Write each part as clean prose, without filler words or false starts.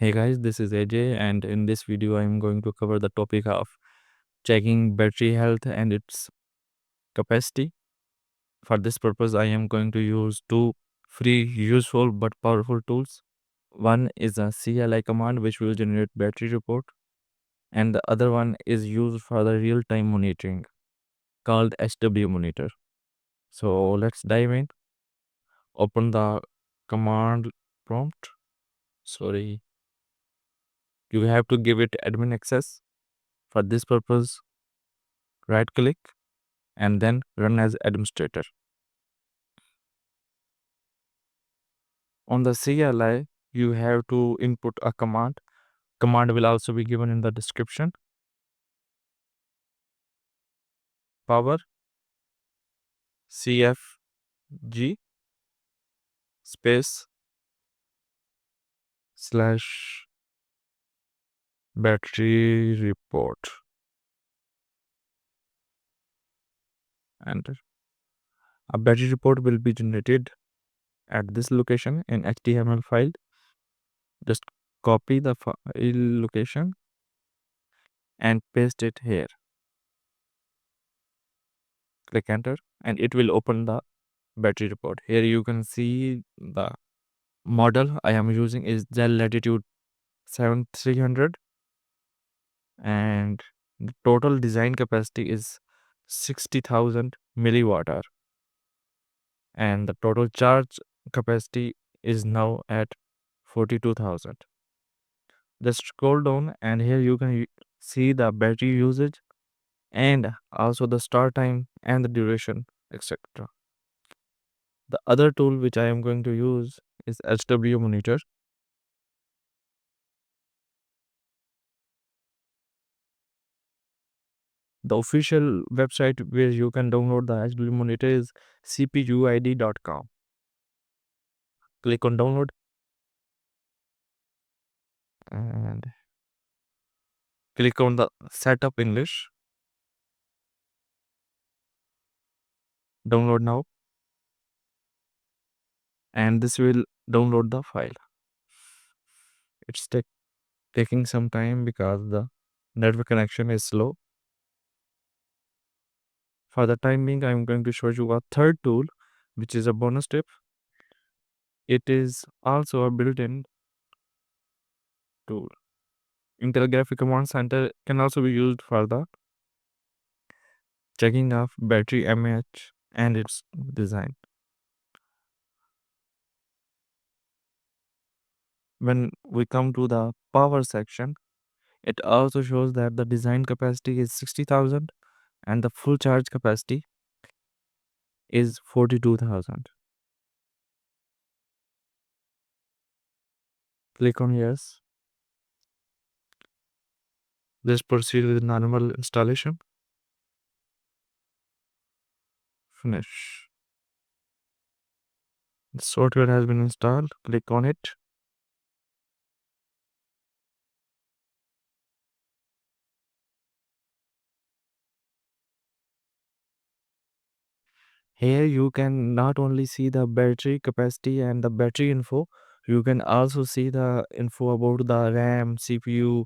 Hey guys, this is AJ, and in this video, I'm going to cover the topic of checking battery health and its capacity. For this purpose, I am going to use two free, useful but powerful tools. One is a CLI command which will generate battery report, and the other one is used for the real-time monitoring called HW Monitor. So let's dive in. Open the command prompt. Sorry, you have to give it admin access. For this purpose, right click and then run as administrator. On the CLI, you have to input a command. Command will also be given in the description. Power CFG space slash battery report. And a battery report will be generated at this location in HTML file. Just copy the file location and paste it here. Click enter and it will open the battery report. Here you can see the model I am using is Dell Latitude 7300 and the total design capacity is 60,000 milliwatt hour and the total charge capacity is now at 42,000. Just scroll down and here you can see the battery usage and also the start time and the duration, etc. The other tool which I am going to use is HW Monitor. The official website where you can download the HW Monitor is cpuid.com. Click on download and click on the setup English. Download now and this will download the file. It's taking some time because the network connection is slow. For the time being, I'm going to show you a third tool, which is a bonus tip. It is also a built-in tool. Intel Graphic Command Center can also be used for the checking of battery mAh and its design. When we come to the power section, it also shows that the design capacity is 60,000 and the full charge capacity is 42,000. Click on yes. Let's proceed with normal installation. Finish. The software has been installed. Click on it. Here you can not only see the battery capacity and the battery info, you can also see the info about the RAM, CPU,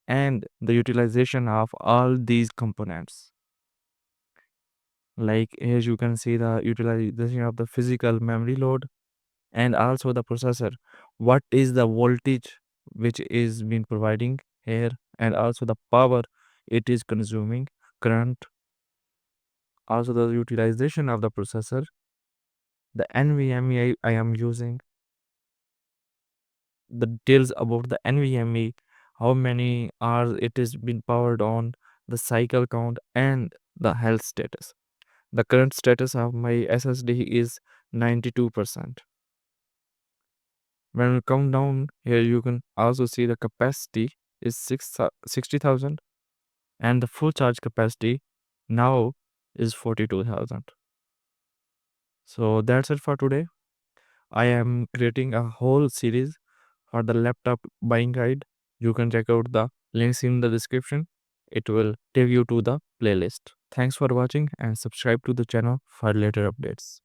and the utilization of all these components. Like here you can see the utilization of the physical memory load and also the processor. What is the voltage which is being providing here and also the power it is consuming, current, also the utilization of the processor, the NVMe I am using, the details about the NVMe, how many hours it is been powered on, the cycle count and the health status. The current status of my SSD is 92%. When we come down here, you can also see the capacity is 60,000 and the full charge capacity now is 42,000. So that's it for today. I am creating a whole series for the laptop buying guide. You can check out the links in the description. It will take you to the playlist. Thanks for watching and subscribe to the channel for later updates.